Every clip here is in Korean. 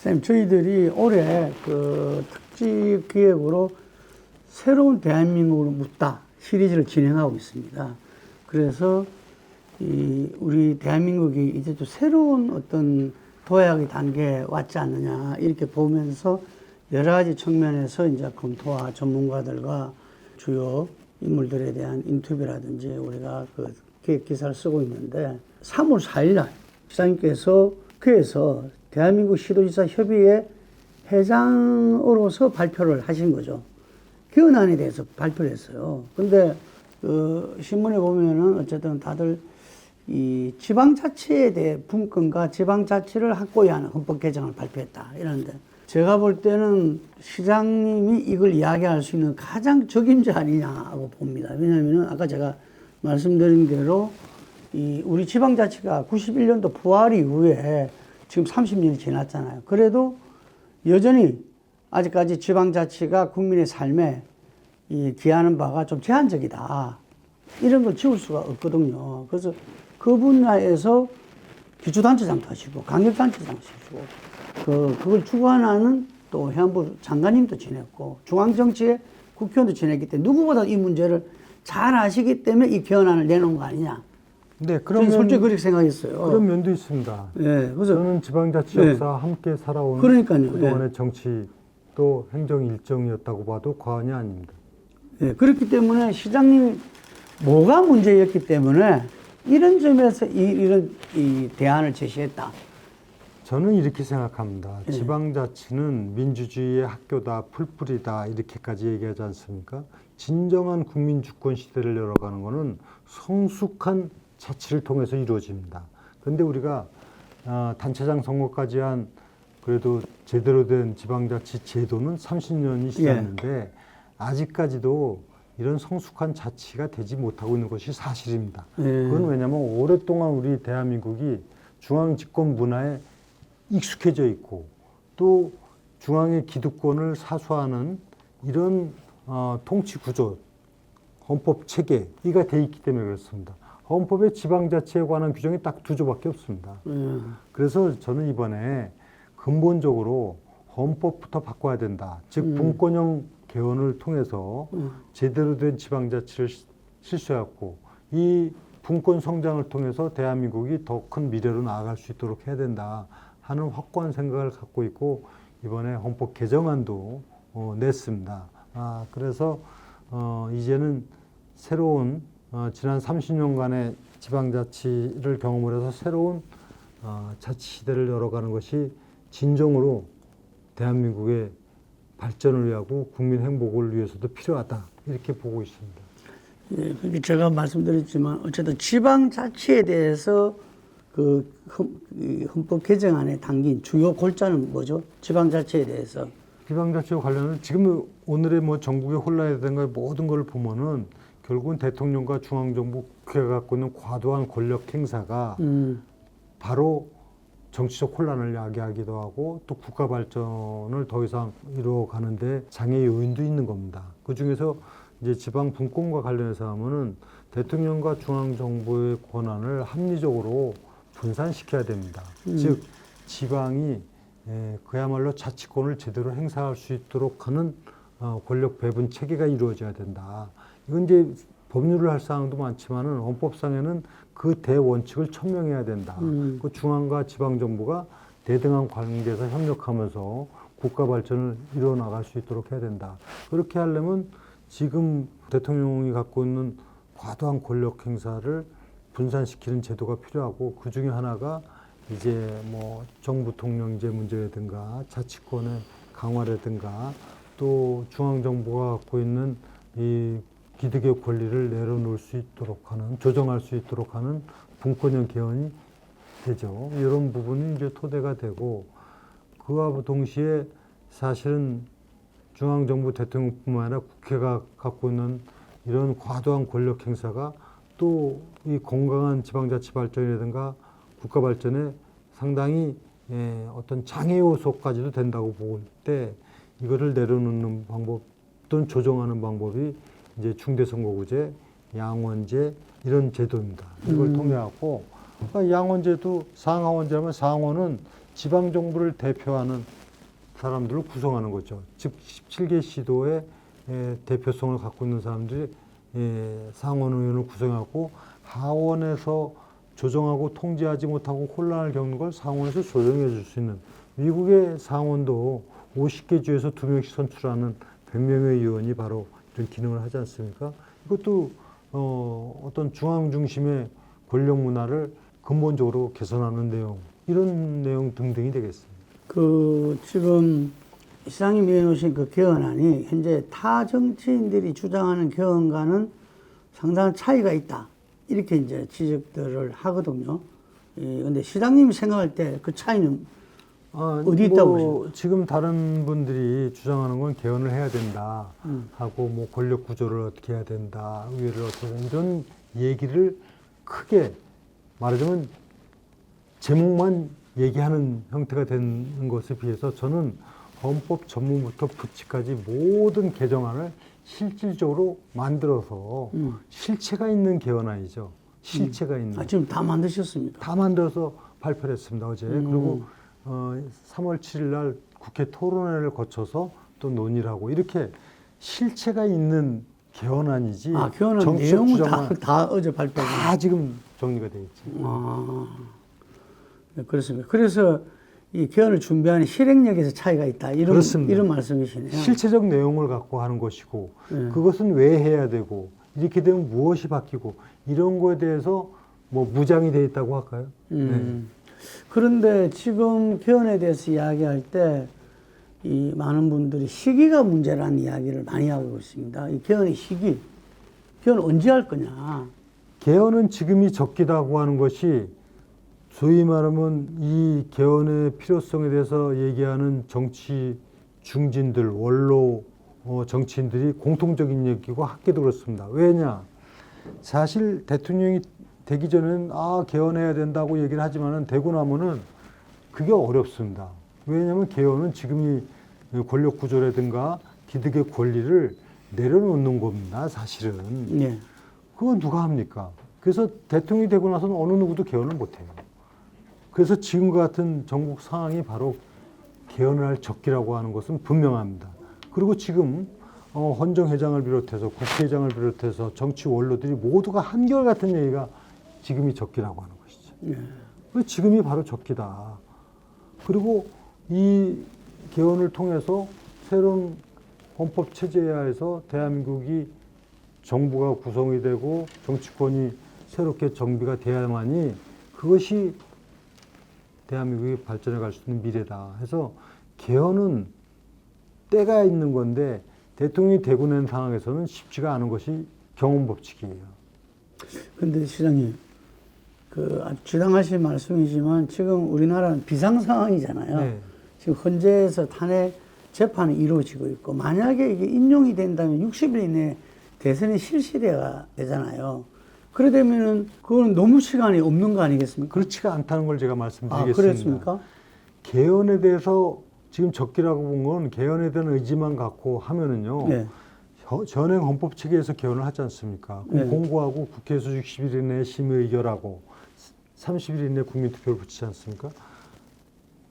선생님, 저희들이 올해 그 특집 기획으로 새로운 대한민국을 묻다 시리즈를 진행하고 있습니다. 그래서 우리 대한민국이 이제 또 새로운 어떤 도약의 단계에 왔지 않느냐 이렇게 보면서 여러 가지 측면에서 이제 검토와 전문가들과 주요 인물들에 대한 인터뷰라든지 우리가 그 기획 기사를 쓰고 있는데 3월 4일 날 시장님께서 국회에서 대한민국 시도지사 협의회 회장으로서 발표를 하신 거죠. 개헌안에 대해서 발표를 했어요. 근데 그 신문에 보면은 어쨌든 다들 이 지방자치에 대해 분권과 지방자치를 확고히 하는 헌법 개정을 발표했다 이러는데, 제가 볼 때는 시장님이 이걸 이야기할 수 있는 가장 적임자 아니냐고 봅니다. 왜냐하면 아까 제가 말씀드린 대로 우리 지방자치가 91년도 부활 이후에 지금 30년이 지났잖아요. 그래도 여전히 아직까지 지방자치가 국민의 삶에 기하는 바가 좀 제한적이다. 이런 걸 지울 수가 없거든요. 그래서 그 분야에서 기초단체장도 하시고 강력단체장도 하시고 그걸 주관하는 또 해안부 장관님도 지냈고 중앙정치에 국회의원도 지냈기 때문에 누구보다 이 문제를 잘 아시기 때문에 이 개헌안을 내놓은 거 아니냐. 네, 그런 솔직히 그렇게 생각했어요. 그런 면도 있습니다. 네, 그래서 저는 지방자치 역사 함께 살아온 그러니까요. 그동안의 정치 또 행정 일정이었다고 봐도 과언이 아닙니다. 네, 그렇기 때문에 시장님이 뭐가 문제였기 때문에 이런 점에서 이런 대안을 제시했다. 저는 이렇게 생각합니다. 지방자치는 민주주의의 학교다, 풀뿌리다 이렇게까지 얘기하지 않습니까? 진정한 국민주권 시대를 열어가는 것은 성숙한 자치를 통해서 이루어집니다. 그런데 우리가 단체장 선거까지 한 그래도 제대로 된 지방자치 제도는 30년이 지났는데 아직까지도 이런 성숙한 자치가 되지 못하고 있는 것이 사실입니다. 그건 왜냐하면 오랫동안 우리 대한민국이 중앙집권 문화에 익숙해져 있고 또 중앙의 기득권을 사수하는 이런 통치 구조, 헌법 체계가 돼 있기 때문에 그렇습니다. 헌법에 지방자치에 관한 규정이 딱 2조밖에 없습니다. 그래서 저는 이번에 근본적으로 헌법부터 바꿔야 된다. 즉 분권형 개헌을 통해서 제대로 된 지방자치를 실시하고 이 분권 성장을 통해서 대한민국이 더 큰 미래로 나아갈 수 있도록 해야 된다 하는 확고한 생각을 갖고 있고 이번에 헌법 개정안도 냈습니다. 그래서 이제는 새로운 지난 30년간의 지방자치를 경험을 해서 새로운 자치 시대를 열어가는 것이 진정으로 대한민국의 발전을 위하고 국민 행복을 위해서도 필요하다 이렇게 보고 있습니다. 예, 그게 제가 말씀드렸지만 어쨌든 지방자치에 대해서 그 헌법 개정안에 담긴 주요 골자는 뭐죠? 지방자치에 대해서. 지방자치와 관련은 지금 오늘의 뭐 전국의 혼란이라든가 모든 걸 보면은 결국은 대통령과 중앙정부 국회가 갖고 있는 과도한 권력 행사가 바로 정치적 혼란을 야기하기도 하고 또 국가 발전을 더 이상 이루어가는데 장애 요인도 있는 겁니다. 그 중에서 이제 지방 분권과 관련해서 하면은 대통령과 중앙정부의 권한을 합리적으로 분산시켜야 됩니다. 즉 지방이 그야말로 자치권을 제대로 행사할 수 있도록 하는 권력 배분 체계가 이루어져야 된다. 이건 이제 법률을 할 사항도 많지만은 헌법상에는 그 대원칙을 천명해야 된다. 그 중앙과 지방 정부가 대등한 관계에서 협력하면서 국가 발전을 이루어 나갈 수 있도록 해야 된다. 그렇게 하려면 지금 대통령이 갖고 있는 과도한 권력 행사를 분산시키는 제도가 필요하고 그 중에 하나가 이제 뭐 정부 통령제 문제라든가 자치권의 강화라든가 또 중앙 정부가 갖고 있는 이 기득의 권리를 내려놓을 수 있도록 하는, 조정할 수 있도록 하는 분권형 개헌이 되죠. 이런 부분이 이제 토대가 되고 그와 동시에 사실은 중앙정부 대통령뿐만 아니라 국회가 갖고 있는 이런 과도한 권력 행사가 또 이 건강한 지방자치 발전이라든가 국가 발전에 상당히 어떤 장애 요소까지도 된다고 볼 때 이거를 내려놓는 방법 또는 조정하는 방법이 이제 중대선거구제, 양원제 이런 제도입니다. 이걸 통해 갖고 양원제도 상하원제라면 상원은 지방 정부를 대표하는 사람들을 구성하는 거죠. 즉 17개 시도의 대표성을 갖고 있는 사람들이 상원 의원을 구성하고 하원에서 조정하고 통제하지 못하고 혼란을 겪는 걸 상원에서 조정해 줄 수 있는, 미국의 상원도 50개 주에서 2명씩 선출하는 100명의 의원이 바로 이런 기능을 하지 않습니까? 이것도 어떤 중앙 중심의 권력 문화를 근본적으로 개선하는 내용, 이런 내용 등등이 되겠습니다. 지금 시장님 내놓으신 그 개헌안이 현재 타 정치인들이 주장하는 개헌과는 상당한 차이가 있다, 이렇게 이제 지적들을 하거든요. 근데 시장님이 생각할 때 그 차이는 어디 있다고 보십니까? 지금 다른 분들이 주장하는 건 개헌을 해야 된다 하고, 뭐 권력 구조를 어떻게 해야 된다, 의회를 어떻게 해야 된다, 이런 얘기를 크게 말하자면 제목만 얘기하는 형태가 되는 것에 비해서 저는 헌법 전문부터 부치까지 모든 개정안을 실질적으로 만들어서 실체가 있는 개헌안이죠. 실체가 있는. 지금 다 만드셨습니까? 다 만들어서 발표를 했습니다, 어제. 그리고 3월 7일 날 국회 토론회를 거쳐서 또 논의를 하고, 이렇게 실체가 있는 개헌안이지. 개헌안 정치적 내용은 주장은 다 어제 발표가. 다 지금 정리가 되어 있죠. 네, 그렇습니다. 그래서 이 개헌을 준비하는 실행력에서 차이가 있다, 이런 말씀이시네요. 실체적 내용을 갖고 하는 것이고, 그것은 왜 해야 되고, 이렇게 되면 무엇이 바뀌고, 이런 거에 대해서 뭐 무장이 되어 있다고 할까요? 네. 그런데 지금 개헌에 대해서 이야기할 때 이 많은 분들이 시기가 문제라는 이야기를 많이 하고 있습니다. 이 개헌의 시기, 개헌 언제 할 거냐? 개헌은 지금이 적기다고 하는 것이, 소위 말하면 이 개헌의 필요성에 대해서 얘기하는 정치 중진들, 원로 정치인들이 공통적인 얘기고, 학계도 그렇습니다. 왜냐? 사실 대통령이 되기 전에는 개헌해야 된다고 얘기를 하지만은 되고 나면은 그게 어렵습니다. 왜냐하면 개헌은 지금이 권력 구조라든가 기득의 권리를 내려놓는 겁니다, 사실은. 네. 그건 누가 합니까? 그래서 대통령이 되고 나서는 어느 누구도 개헌을 못해요. 그래서 지금과 같은 전국 상황이 바로 개헌을 할 적기라고 하는 것은 분명합니다. 그리고 지금 헌정회장을 비롯해서 국회의장을 비롯해서 정치 원로들이 모두가 한결같은 얘기가 지금이 적기라고 하는 것이죠. 네. 지금이 바로 적기다. 그리고 이 개헌을 통해서 새로운 헌법 체제하에서 대한민국이 정부가 구성이 되고 정치권이 새롭게 정비가 돼야만이 그것이 대한민국이 발전해 갈 수 있는 미래다 해서, 개헌은 때가 있는 건데 대통령이 되고 난 상황에서는 쉽지가 않은 것이 경험 법칙이에요. 그런데 시장님, 아주 지당하신 말씀이지만 지금 우리나라는 비상 상황이잖아요. 네. 지금 헌재에서 탄핵 재판이 이루어지고 있고, 만약에 이게 인용이 된다면 60일 이내에 대선이 실시돼야 되잖아요. 그러려면은 그거는 너무 시간이 없는 거 아니겠습니까? 그렇지가 않다는 걸 제가 말씀드리겠습니다. 그렇습니까? 개헌에 대해서 지금 적기라고 본 건 개헌에 대한 의지만 갖고 하면은요. 네. 전행 헌법 체계에서 개헌을 하지 않습니까? 그럼 네. 공고하고 국회에서 60일 이내에 심의 의결하고 30일 이내에 국민투표를 붙이지 않습니까?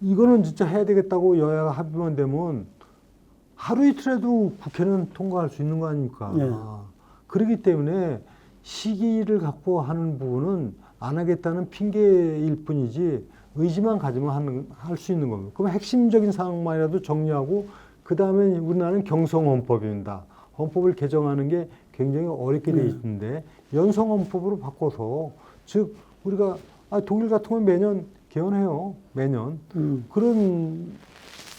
이거는 진짜 해야 되겠다고 여야가 합의만 되면 하루 이틀에도 국회는 통과할 수 있는 거 아닙니까? 네. 그렇기 때문에 시기를 갖고 하는 부분은 안 하겠다는 핑계일 뿐이지, 의지만 가지면 할 수 있는 겁니다. 그럼 핵심적인 사항만이라도 정리하고, 그 다음에 우리나라는 경성헌법입니다. 헌법을 개정하는 게 굉장히 어렵게 돼 있는데 연성헌법으로 바꿔서, 즉 우리가 독일 같은 건 매년 개헌해요. 매년. 그런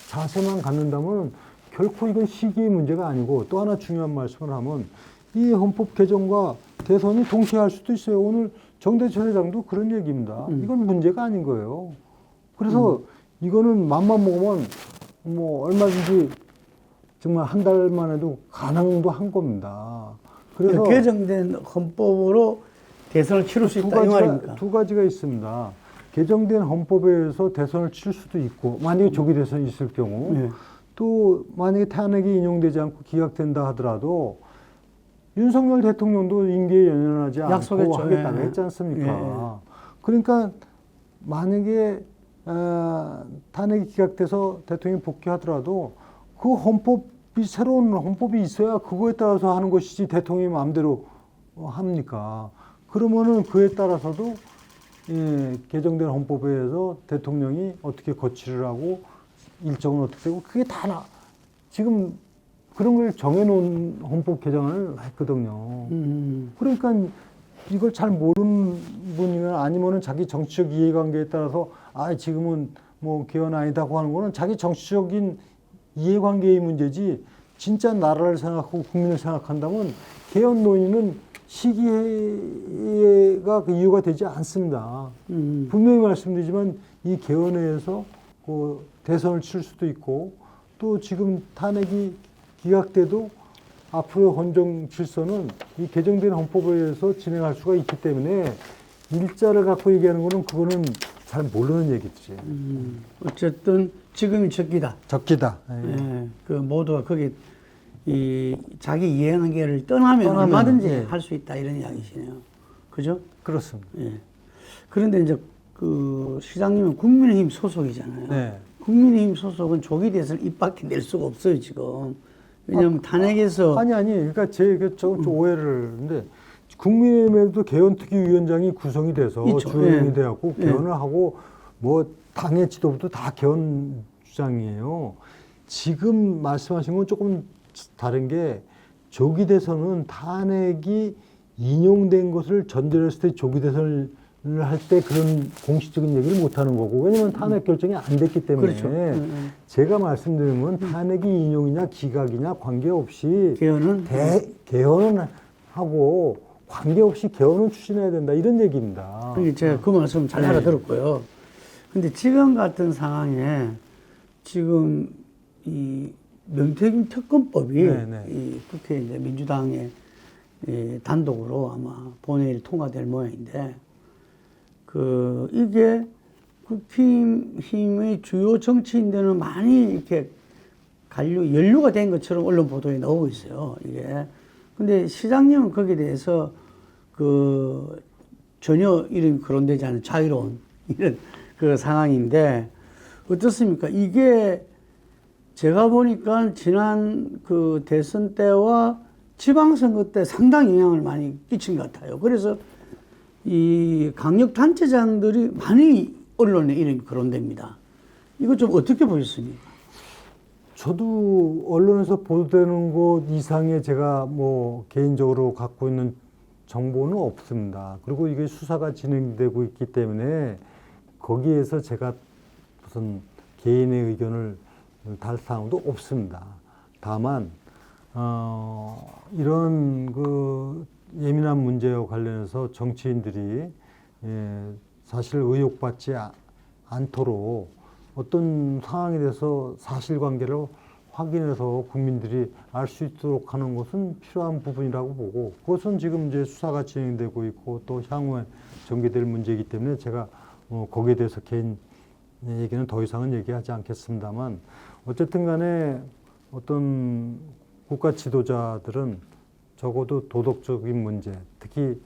자세만 갖는다면 결코 이건 시기의 문제가 아니고, 또 하나 중요한 말씀을 하면 이 헌법 개정과 대선이 동시에 할 수도 있어요. 오늘 정대천 회장도 그런 얘기입니다. 이건 문제가 아닌 거예요. 그래서 이거는 맘만 먹으면 뭐 얼마든지 정말 한 달만 해도 가능도 한 겁니다. 그래서 개정된 헌법으로 대선을 치를 수 있다, 이 말입니까? 두 가지가 있습니다. 개정된 헌법에 의해서 대선을 칠 수도 있고, 만약에 조기 대선이 있을 경우, 네. 또 만약에 탄핵이 인용되지 않고 기각된다 하더라도 윤석열 대통령도 임기에 연연하지 않고 약속했죠. 하겠다고 예. 했지 않습니까? 예. 그러니까 만약에 탄핵이 기각돼서 대통령이 복귀하더라도 그 헌법이 새로운 헌법이 있어야 그거에 따라서 하는 것이지 대통령이 마음대로 합니까? 그러면은 그에 따라서도 개정된 헌법에 의해서 대통령이 어떻게 거치를 하고 일정은 어떻게 되고 그게 다 지금 그런 걸 정해놓은 헌법 개정을 했거든요. 그러니까 이걸 잘 모르는 분이나 아니면은 자기 정치적 이해관계에 따라서 지금은 뭐 개헌 아니다고 하는 거는 자기 정치적인 이해관계의 문제지 진짜 나라를 생각하고 국민을 생각한다면 개헌 논의는 시기가 그 이유가 되지 않습니다. 분명히 말씀드리지만 이 개헌에 의해서 그 대선을 칠 수도 있고 또 지금 탄핵이 기각돼도 앞으로의 헌정 질서는 이 개정된 헌법에 의해서 진행할 수가 있기 때문에 일자를 갖고 얘기하는 거는 그거는 잘 모르는 얘기지. 어쨌든 지금이 적기다. 적기다. 예, 그 모두가 거기 이 자기 이해관계를 떠나면 얼마든지 할 수 있다 이런 이야기시네요. 그죠? 그렇습니다. 예. 그런데 이제 그 시장님은 국민의힘 소속이잖아요. 네. 국민의힘 소속은 조기 대선 입 밖에 낼 수가 없어요 지금. 왜냐하면 탄핵에서 아니 그러니까 좀 오해를 했는데 국민의힘에도 개헌특위위원장이 구성이 돼서 있죠. 주연이 예. 돼갖고 예. 개헌을 하고 뭐 당의 지도부도 다 개헌 주장이에요. 지금 말씀하신 건 조금 다른 게 조기 대선은 탄핵이 인용된 것을 전제로 했을 때 조기 대선을 할 때 그런 공식적인 얘기를 못 하는 거고 왜냐면 탄핵 결정이 안 됐기 때문에 그렇죠. 제가 말씀드린 건 탄핵이 인용이냐 기각이냐 관계없이 개헌은 개헌은 하고 관계없이 개헌은 추진해야 된다 이런 얘기입니다. 그러니까 제가 그 말씀 잘 알아들었고요. 근데 지금 같은 상황에 지금 이 명태균 특검법이 이 국회 이제 민주당의 이 단독으로 아마 본회의를 통과될 모양인데 이게 국힘의 주요 정치인들은 많이 이렇게 연루가 된 것처럼 언론 보도에 나오고 있어요. 이게. 근데 시장님은 거기에 대해서 전혀 이런 거론되지 않은 자유로운 이런 그 상황인데 어떻습니까? 이게 제가 보니까 지난 그 대선 때와 지방선거 때 상당히 영향을 많이 끼친 것 같아요. 그래서 이 강력단체장들이 많이 언론에 이름이 거론됩니다. 이거 좀 어떻게 보셨습니까? 저도 언론에서 보도되는 것 이상의 제가 뭐 개인적으로 갖고 있는 정보는 없습니다. 그리고 이게 수사가 진행되고 있기 때문에 거기에서 제가 무슨 개인의 의견을 달 사항도 없습니다. 다만 이런 그 예민한 문제와 관련해서 정치인들이 사실 의혹받지 않도록 어떤 상황에 대해서 사실관계를 확인해서 국민들이 알 수 있도록 하는 것은 필요한 부분이라고 보고 그것은 지금 이제 수사가 진행되고 있고 또 향후에 전개될 문제이기 때문에 제가 거기에 대해서 개인 얘기는 더 이상은 얘기하지 않겠습니다만 어쨌든 간에 어떤 국가 지도자들은 적어도 도덕적인 문제, 특히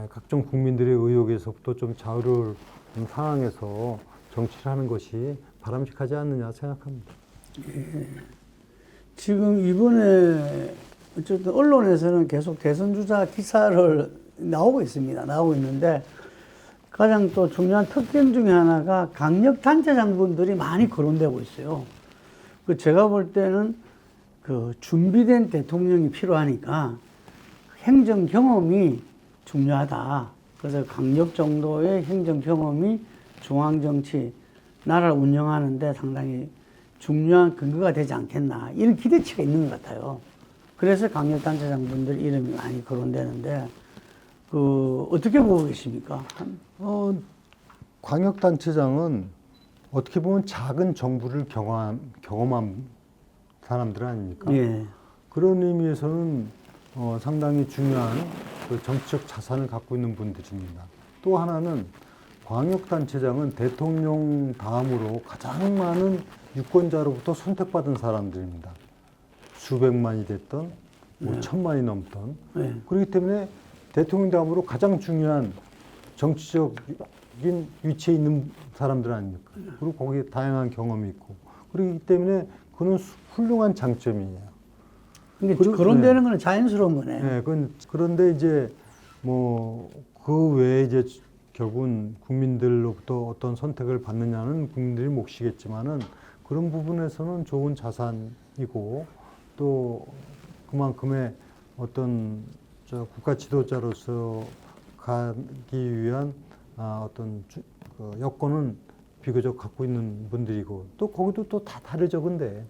각종 국민들의 의혹에서부터 좀 자유로운 상황에서 정치를 하는 것이 바람직하지 않느냐 생각합니다. 예. 지금 이번에 어쨌든 언론에서는 계속 대선 주자 기사를 나오고 있습니다. 나오고 있는데 가장 또 중요한 특징 중에 하나가 강력 단체장분들이 많이 거론되고 있어요. 제가 볼 때는 준비된 대통령이 필요하니까 행정 경험이 중요하다. 그래서 강력 정도의 행정 경험이 중앙 정치, 나라를 운영하는데 상당히 중요한 근거가 되지 않겠나. 이런 기대치가 있는 것 같아요. 그래서 강력 단체장분들 이름이 많이 거론되는데, 어떻게 보고 계십니까? 광역단체장은 어떻게 보면 작은 정부를 경험한 사람들 아닙니까? 예. 그런 의미에서는 상당히 중요한 그 정치적 자산을 갖고 있는 분들입니다. 또 하나는 광역단체장은 대통령 다음으로 가장 많은 유권자로부터 선택받은 사람들입니다. 수백만이 됐던, 뭐 천만이 넘던. 그렇기 때문에 대통령 다음으로 가장 중요한 정치적 위치에 있는 사람들 아닙니까? 그리고 거기에 다양한 경험이 있고 그렇기 때문에 그는 훌륭한 장점이에요. 근데 그리고- 그런 네. 되는 거는 자연스러운 거네. 네, 그런데 이제 뭐 그 외에 이제 결국은 국민들로부터 어떤 선택을 받느냐는 국민들이 몫이겠지만은 그런 부분에서는 좋은 자산이고 또 그만큼의 어떤 국가 지도자로서 가기 위한 어떤 그 여건은 비교적 갖고 있는 분들이고 또 거기도 또 다 다르죠. 근데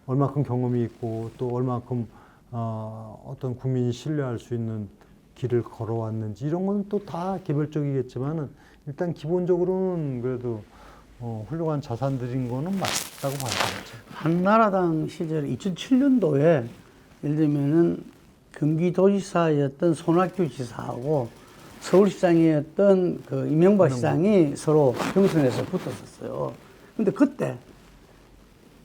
얼마큼 경험이 있고 또 얼마큼 어떤 국민이 신뢰할 수 있는 길을 걸어왔는지 이런 건 또 다 개별적이겠지만은 일단 기본적으로는 그래도 훌륭한 자산들인 거는 맞다고 봐야 되겠죠. 한나라당 시절 2007년도에 예를 들면은 경기도지사였던 손학규 지사하고 서울시장이었던 그 이명박 시장이 서로 경선에서 붙었었어요. 근데 그때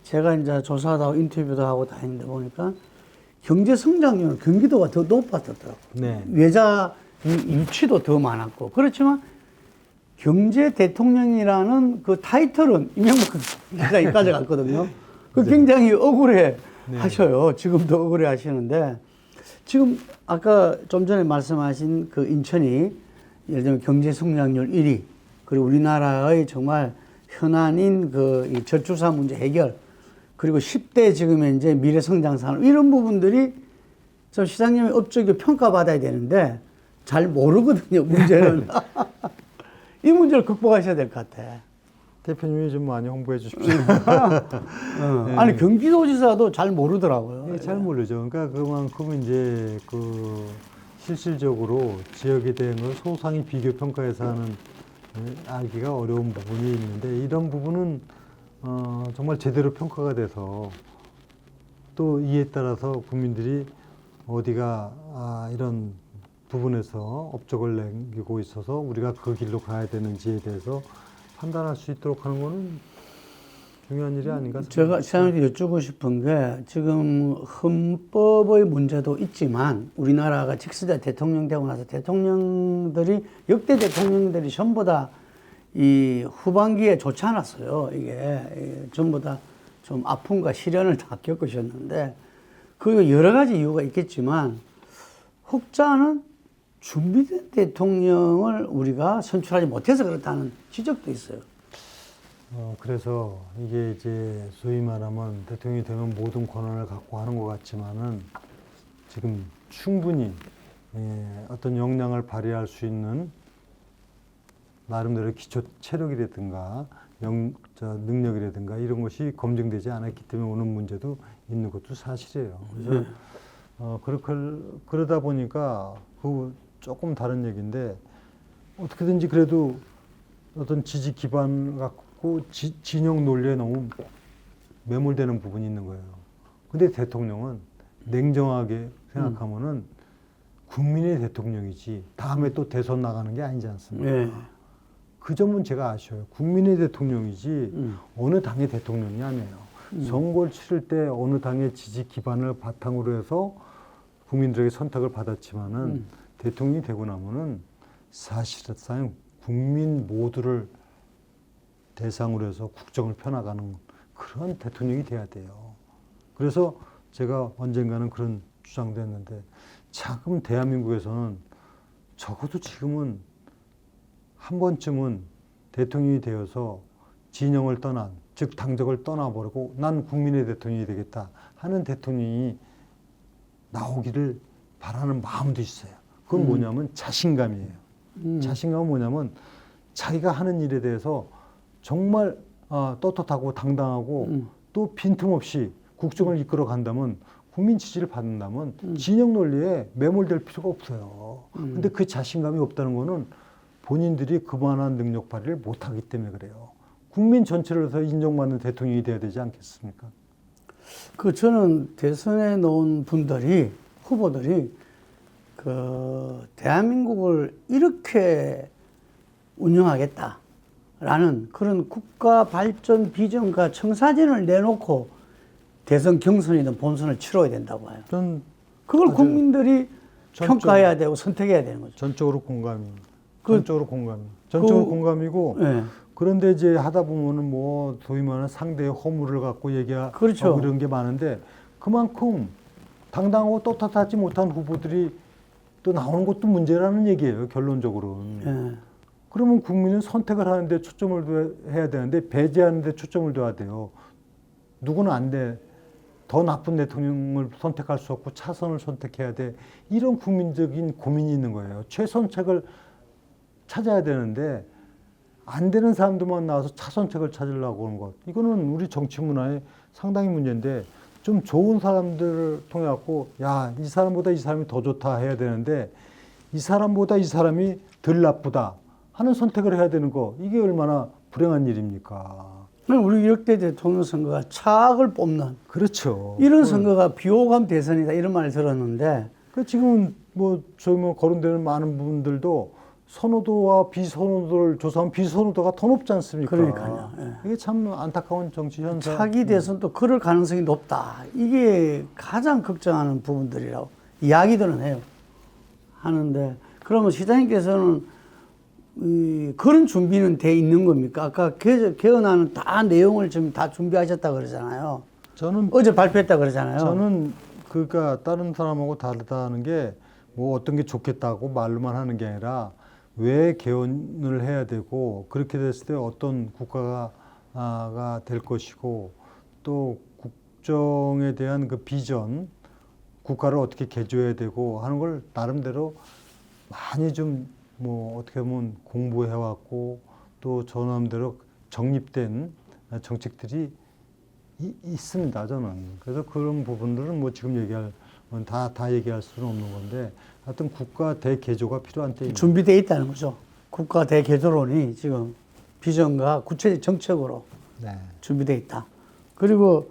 제가 이제 조사도 하고 인터뷰도 하고 다니는데 보니까 경제 성장률은 경기도가 더 높았더라고요. 네. 외자 유치도 더 많았고. 그렇지만 경제 대통령이라는 그 타이틀은 이명박 시장이 가져갔거든요. 그 굉장히 억울해 하셔요. 지금도 억울해 하시는데 지금 아까 좀 전에 말씀하신 그 인천이 예를 들면 경제 성장률 1위 그리고 우리나라의 정말 현안인 그 이 저출산 문제 해결 그리고 10대 지금 이제 미래성장 산업 이런 부분들이 저 시장님이 업적이 평가받아야 되는데 잘 모르거든요. 문제는. 이 문제를 극복하셔야 될 것 같아. 대표님이 좀 많이 홍보해 주십시오. 네. 아니 경기도지사도 잘 모르더라고요. 네, 잘 모르죠. 그러니까 그만큼 이제 그 실질적으로 지역에 대한 걸 소상히 비교 평가해서 하는 알기가 어려운 부분이 있는데 이런 부분은 정말 제대로 평가가 돼서 또 이에 따라서 국민들이 어디가 이런 부분에서 업적을 남기고 있어서 우리가 그 길로 가야 되는지에 대해서 판단할 수 있도록 하는 것은 중요한 일이 아닌가 제가 생각합니다. 시장님께 여쭙고 싶은 게 지금 헌법의 문제도 있지만 우리나라가 직수자 대통령 되고 나서 대통령들이 역대 대통령들이 전부 다 이 후반기에 좋지 않았어요. 이게 전부 다 좀 아픔과 시련을 다 겪으셨는데 그 여러 가지 이유가 있겠지만 혹자는 준비된 대통령을 우리가 선출하지 못해서 그렇다는 지적도 있어요. 그래서 이게 이제 소위 말하면 대통령이 되면 모든 권한을 갖고 하는 것 같지만은 지금 충분히 어떤 역량을 발휘할 수 있는 나름대로 기초 체력이라든가 능력이라든가 이런 것이 검증되지 않았기 때문에 오는 문제도 있는 것도 사실이에요. 그래서 그러다 보니까 그 조금 다른 얘기인데 어떻게든지 그래도 어떤 지지 기반 갖고 진영 논리에 너무 매몰되는 부분이 있는 거예요. 근데 대통령은 냉정하게 생각하면은 국민의 대통령이지 다음에 또 대선 나가는 게 아니지 않습니까? 네. 그 점은 제가 아쉬워요. 국민의 대통령이지 어느 당의 대통령이 아니에요. 선거를 치를 때 어느 당의 지지 기반을 바탕으로 해서 국민들에게 선택을 받았지만은 대통령이 되고 나면은 사실상 국민 모두를 대상으로 해서 국정을 펴나가는 그런 대통령이 돼야 돼요. 그래서 제가 언젠가는 그런 주장도 했는데 지금 대한민국에서는 적어도 지금은 한 번쯤은 대통령이 되어서 진영을 떠난, 즉 당적을 떠나버리고 난 국민의 대통령이 되겠다 하는 대통령이 나오기를 바라는 마음도 있어요. 그건 뭐냐면 자신감이에요. 자신감은 뭐냐면 자기가 하는 일에 대해서 정말 떳떳하고 당당하고 또 빈틈없이 국정을 이끌어 간다면 국민 지지를 받는다면 진영 논리에 매몰될 필요가 없어요. 근데 그 자신감이 없다는 거는 본인들이 그만한 능력 발휘를 못하기 때문에 그래요. 국민 전체를 해서 인정받는 대통령이 돼야 되지 않겠습니까? 저는 대선에 놓은 분들이, 후보들이, 대한민국을 이렇게 운영하겠다라는 그런 국가 발전 비전과 청사진을 내놓고 대선 경선이든 본선을 치러야 된다고 봐요. 전 그걸 국민들이 평가해야 되고 선택해야 되는 거죠. 전적으로 공감이 전적으로 공감이고 예. 그런데 이제 하다 보면은 뭐 소위 말하는 상대의 허물을 갖고 얘기하고 그렇죠. 이런 게 많은데 그만큼 당당하고 떳떳하지 못한 후보들이 또 나오는 것도 문제라는 얘기예요. 결론적으로는. 예. 그러면 국민은 선택을 하는데 초점을 해야 되는데 배제하는 데 초점을 둬야 돼요. 누구는 안 돼. 더 나쁜 대통령을 선택할 수 없고 차선을 선택해야 돼. 이런 국민적인 고민이 있는 거예요. 최선책을 찾아야 되는데 안 되는 사람들만 나와서 차선책을 찾으려고 하는 것. 이거는 우리 정치 문화에 상당히 문제인데 좀 좋은 사람들을 통해 갖고 야, 이 사람보다 이 사람이 더 좋다 해야 되는데 이 사람보다 이 사람이 덜 나쁘다 하는 선택을 해야 되는 거. 이게 얼마나 불행한 일입니까? 우리 역대 대통령 선거가 차악을 뽑는 그렇죠. 이런 선거가 비호감 대선이다 이런 말을 들었는데 그 지금 뭐 저기 뭐 거론되는 많은 분들도 선호도와 비선호도를 조사하면 비선호도가 더 높지 않습니까? 그러니까요. 예. 이게 참 안타까운 정치 현상. 차기 대선도 그럴 가능성이 높다. 이게 가장 걱정하는 부분들이라고 이야기들은 해요. 하는데 그러면 시장님께서는 그런 준비는 돼 있는 겁니까? 아까 개헌안은 다 내용을 지금 다 준비하셨다 그러잖아요. 저는 어제 발표했다 그러잖아요. 저는 그러니까 다른 사람하고 다르다는 게 뭐 어떤 게 좋겠다고 말로만 하는 게 아니라 왜 개헌을 해야 되고 그렇게 됐을 때 어떤 국가가 될 것이고 또 국정에 대한 그 비전, 국가를 어떻게 개조해야 되고 하는 걸 나름대로 많이 좀 뭐 어떻게 보면 공부해 왔고 또 저 나름대로 정립된 정책들이 있습니다, 저는. 그래서 그런 부분들은 뭐 지금 얘기할 다 얘기할 수는 없는 건데 하여튼 국가 대개조가 필요한 때입니다. 준비되어 있다는 거죠. 국가 대개조론이 지금 비전과 구체적 정책으로 네. 준비되어 있다. 그리고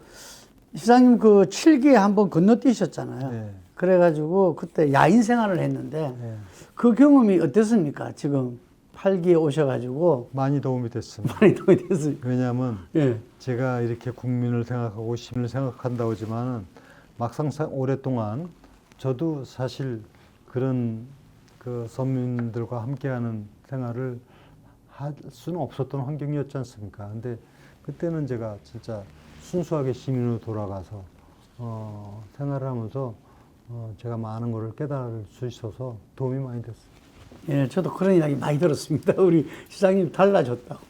시장님 그 7기에 한번 건너뛰셨잖아요. 네. 그래가지고 그때 야인 생활을 했는데 네. 그 경험이 어땠습니까? 지금 8기에 오셔가지고 많이 도움이 됐습니다. 많이 도움이 됐습니까? 왜냐하면 예. 제가 이렇게 국민을 생각하고 시민을 생각한다고 하지만 막상 오랫동안 저도 사실 그런 그 서민들과 함께하는 생활을 할 수는 없었던 환경이었지 않습니까? 근데 그때는 제가 진짜 순수하게 시민으로 돌아가서 생활을 하면서 제가 많은 것을 깨달을 수 있어서 도움이 많이 됐습니다. 예, 저도 그런 이야기 많이 들었습니다. 우리 시장님 달라졌다고.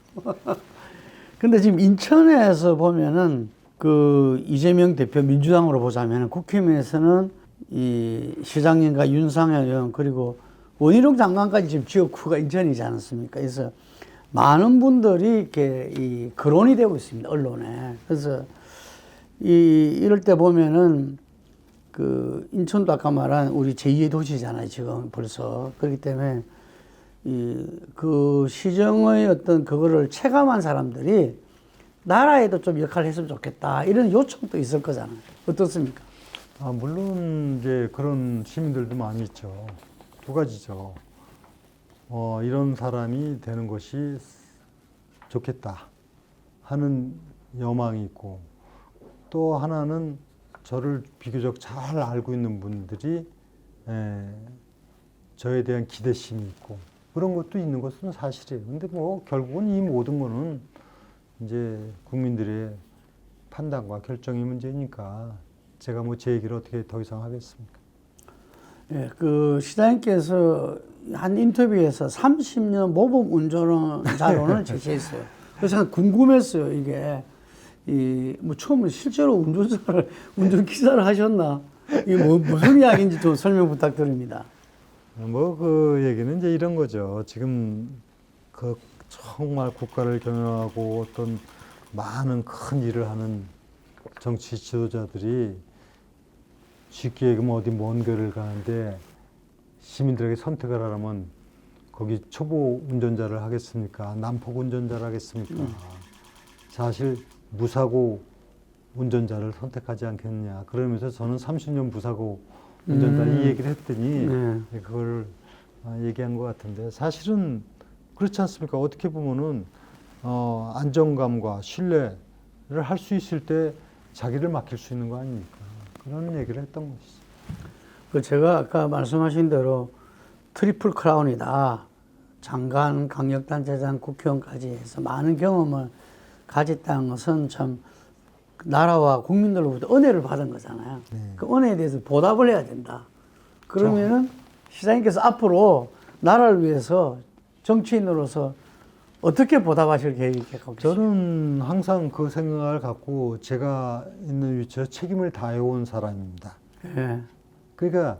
근데 지금 인천에서 보면은 그 이재명 대표 민주당으로 보자면 국힘에서는 이 시장님과 윤상현 의원 그리고 원희룡 장관까지 지금 지역구가 인천이지 않습니까? 그래서 많은 분들이 이렇게 이 거론이 되고 있습니다. 언론에. 그래서 이럴 때 보면은 그 인천도 아까 말한 우리 제2의 도시잖아요. 지금 벌써. 그렇기 때문에 그 시정의 어떤 그거를 체감한 사람들이 나라에도 좀 역할을 했으면 좋겠다. 이런 요청도 있을 거잖아요. 어떻습니까? 물론 이제 그런 시민들도 많이 있죠. 두 가지죠. 이런 사람이 되는 것이 좋겠다 하는 여망이 있고 또 하나는 저를 비교적 잘 알고 있는 분들이 저에 대한 기대심이 있고 그런 것도 있는 것은 사실이에요. 근데 뭐 결국은 이 모든 거는 이제 국민들의 판단과 결정의 문제니까 제가 뭐 제 얘기를 어떻게 더 이상 하겠습니까? 예, 그 시장님께서 한 인터뷰에서 30년 모범 운전자론을 제시했어요. 그래서 궁금했어요. 이게 뭐 처음에 실제로 운전 기사를 하셨나? 이게 무슨 이야기인지 좀 설명 부탁드립니다. 뭐 그 얘기는 이제 이런 거죠. 지금 그 정말 국가를 경영하고 어떤 많은 큰 일을 하는 정치 지도자들이 쉽게 얘기하면 어디 먼 거리를 가는데 시민들에게 선택을 하라면 거기 초보 운전자를 하겠습니까? 난폭 운전자를 하겠습니까? 사실 무사고 운전자를 선택하지 않겠느냐. 그러면서 저는 30년 무사고 운전자 이 얘기를 했더니 그걸 얘기한 것 같은데 사실은 그렇지 않습니까? 어떻게 보면은 안정감과 신뢰를 할 수 있을 때 자기를 맡길 수 있는 거 아닙니까? 그런 얘기를 했던 것이죠. 그 제가 아까 말씀하신 대로 트리플 크라운이다. 장관, 강력단체장, 국회의원까지 해서 많은 경험을 가졌다는 것은 참 나라와 국민들로부터 은혜를 받은 거잖아요. 그 은혜에 대해서 보답을 해야 된다. 그러면은 시장님께서 앞으로 나라를 위해서 정치인으로서 어떻게 보답하실 계획이 갖고 계십니까? 저는 항상 그 생각을 갖고 제가 있는 위치에서 책임을 다해온 사람입니다. 예. 그러니까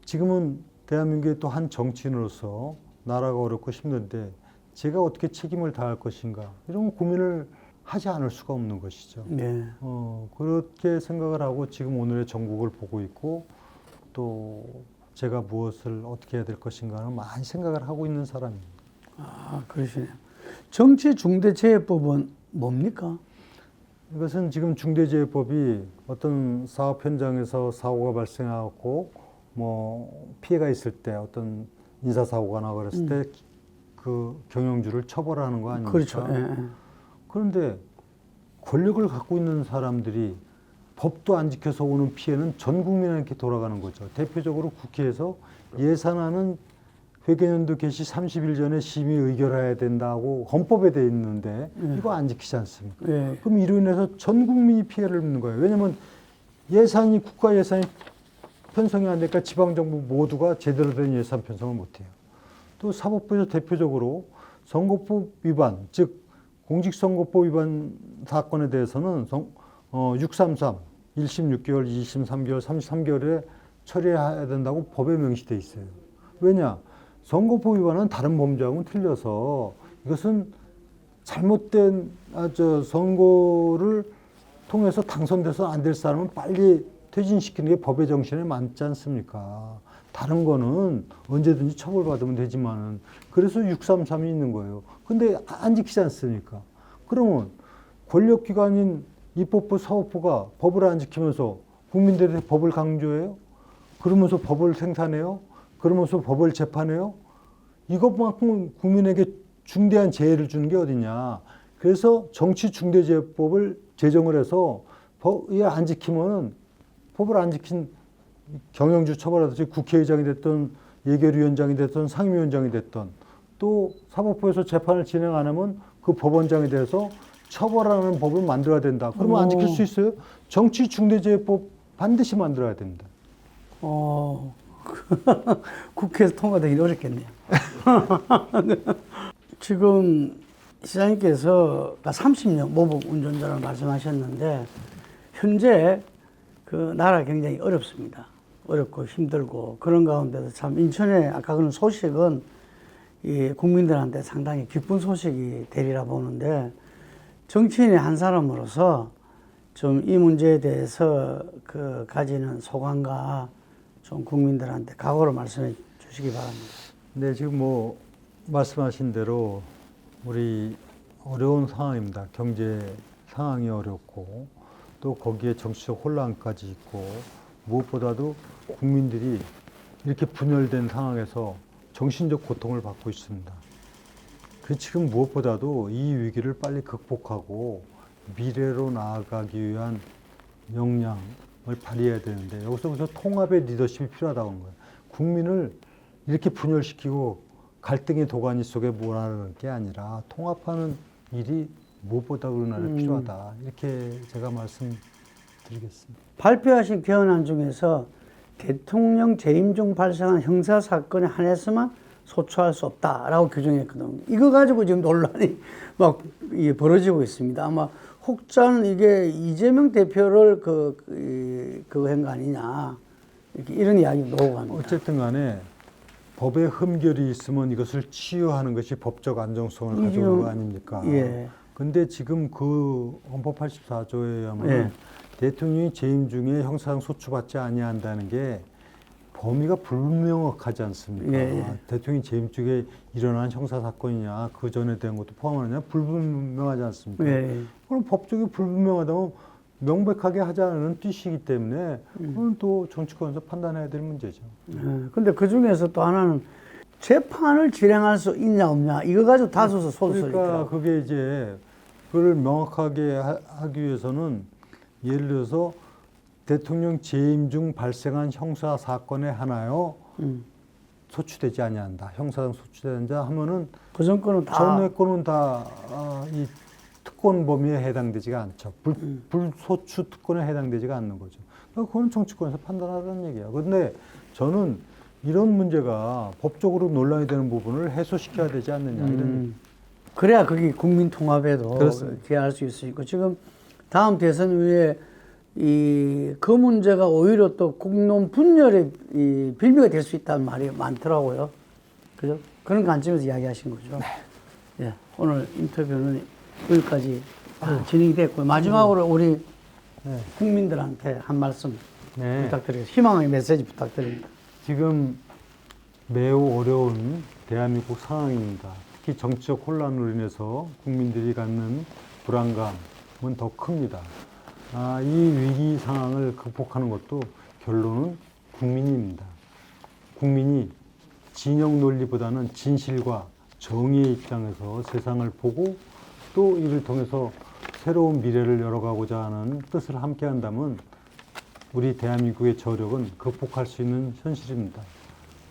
지금은 대한민국의 또 한 정치인으로서 나라가 어렵고 힘든데 제가 어떻게 책임을 다할 것인가 이런 고민을 하지 않을 수가 없는 것이죠. 네. 그렇게 생각을 하고 지금 오늘의 전국을 보고 있고 또 제가 무엇을 어떻게 해야 될 것인가는 많이 생각을 하고 있는 사람입니다. 아, 그러시네요. 정치중대재해법은 뭡니까? 이것은 지금 중대재해법이 어떤 사업 현장에서 사고가 발생하고 뭐 피해가 있을 때 어떤 인사사고가 나고 그랬을 때 그 경영주를 처벌하는 거 아닙니까? 그렇죠. 예, 예. 그런데 권력을 갖고 있는 사람들이 법도 안 지켜서 오는 피해는 전 국민에게 돌아가는 거죠. 대표적으로 국회에서 예산안은 회계연도 개시 30일 전에 심의 의결해야 된다고 헌법에 돼 있는데 이거 안 지키지 않습니까? 예. 그럼 이로 인해서 전 국민이 피해를 입는 거예요. 왜냐하면 예산이 국가 예산이 편성이 안 되니까 지방정부 모두가 제대로 된 예산 편성을 못해요. 또 사법부에서 대표적으로 선거법 위반, 즉 공직선거법 위반 사건에 대해서는 633, 1심 6개월, 2심 3개월, 33개월에 처리해야 된다고 법에 명시돼 있어요. 왜냐? 선거법 위반은 다른 범죄하고는 틀려서 이것은 잘못된 선거를 통해서 당선돼서 안 될 사람은 빨리 퇴진시키는 게 법의 정신에 맞지 않습니까? 다른 거는 언제든지 처벌받으면 되지만은 그래서 633이 있는 거예요. 근데 안 지키지 않습니까? 그러면 권력기관인 입법부, 사법부가 법을 안 지키면서 국민들의 법을 강조해요? 그러면서 법을 생산해요? 그러면서 법을 재판해요? 이것만큼 국민에게 중대한 재해를 주는 게 어디냐. 그래서 정치중대재해법을 제정을 해서 법을 안 지키면 법을 안 지킨 경영주 처벌하듯이 국회의장이 됐든 예결위원장이 됐든 상임위원장이 됐든 또 사법부에서 재판을 진행 안 하면 그 법원장에 대해서 처벌하는 법을 만들어야 된다. 그러면 안 지킬 수 있어요? 정치중대재해법 반드시 만들어야 됩니다. 국회에서 통과되기 어렵겠네요. 지금 시장님께서 30년 모범 운전자를 말씀하셨는데 현재 그 나라 굉장히 어렵습니다. 어렵고 힘들고 그런 가운데서 참 인천의 아까 그런 소식은 이 국민들한테 상당히 기쁜 소식이 되리라 보는데 정치인의 한 사람으로서 좀 이 문제에 대해서 그 가지는 소감과 좀 국민들한테 각오를 말씀해 주시기 바랍니다. 네, 지금 뭐 말씀하신 대로 우리 어려운 상황입니다. 경제 상황이 어렵고 또 거기에 정치적 혼란까지 있고 무엇보다도 국민들이 이렇게 분열된 상황에서 정신적 고통을 받고 있습니다. 그 지금 무엇보다도 이 위기를 빨리 극복하고 미래로 나아가기 위한 역량을 발휘해야 되는데 여기서 우선 통합의 리더십이 필요하다고 하는 거예요. 국민을 이렇게 분열시키고 갈등의 도가니 속에 몰아넣는 게 아니라 통합하는 일이 무엇보다 우리나라에 필요하다. 이렇게 제가 말씀드리겠습니다. 발표하신 개헌안 중에서 대통령 재임 중 발생한 형사사건에 한해서만 소추할 수 없다라고 규정했거든요. 이거 가지고 지금 논란이 막 벌어지고 있습니다. 아마 혹자는 이게 이재명 대표를 그거 한 거 아니냐. 이런 이야기도 오고 합니다. 어쨌든 간에 법에 흠결이 있으면 이것을 치유하는 것이 법적 안정성을 가져오는 거 아닙니까? 예. 근데 지금 그 헌법 84조에 의하면 예. 대통령이 재임 중에 형사상 소추받지 아니한다는 게 범위가 불명확하지 않습니까? 예. 대통령이 재임 중에 일어난 형사 사건이냐 그 전에 대한 것도 포함하느냐 불분명하지 않습니까? 예. 그럼 법적이 불분명하다면 명백하게 하자는 뜻이기 때문에 그건 또 정치권에서 판단해야 될 문제죠. 근데 그 중에서 또 하나는 재판을 진행할 수 있냐 없냐 이거 가지고 다소서 소설이 그러니까 있더라고요. 그게 이제 그걸 명확하게 하기 위해서는 예를 들어서 대통령 재임 중 발생한 형사 사건에 한하여 소추되지 아니한다. 형사상 소추된다 하면은 그 정권은 다 전외권은 다 이 특권 범위에 해당되지가 않죠. 불소추 특권에 해당되지가 않는 거죠. 그러니까 그건 정치권에서 판단하라는 얘기예요. 그런데 저는 이런 문제가 법적으로 논란이 되는 부분을 해소시켜야 되지 않느냐 이런. 그래야 그게 국민 통합에도 그렇습니다. 기여할 수 있으니까 지금 다음 대선 후에 그 문제가 오히려 또 국론 분열의 빌미가 될 수 있다는 말이 많더라고요. 그죠? 그런 관점에서 이야기하신 거죠. 네. 예, 오늘 인터뷰는 여기까지 진행이 됐고 마지막으로 우리 국민들한테 한 말씀 네. 부탁드리겠습니다. 희망의 메시지 부탁드립니다. 지금 매우 어려운 대한민국 상황입니다. 특히 정치적 혼란으로 인해서 국민들이 갖는 불안감은 더 큽니다. 이 위기 상황을 극복하는 것도 결론은 국민입니다. 국민이 진영 논리보다는 진실과 정의의 입장에서 세상을 보고 또 이를 통해서 새로운 미래를 열어가고자 하는 뜻을 함께 한다면 우리 대한민국의 저력은 극복할 수 있는 현실입니다.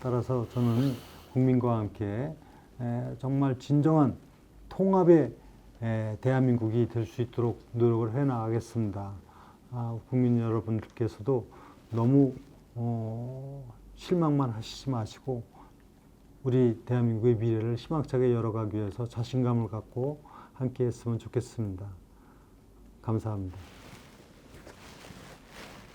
따라서 저는 국민과 함께 정말 진정한 통합의 대한민국이 될 수 있도록 노력을 해나가겠습니다. 국민 여러분들께서도 너무 실망만 하시지 마시고 우리 대한민국의 미래를 희망차게 열어가기 위해서 자신감을 갖고 함께 했으면 좋겠습니다. 감사합니다.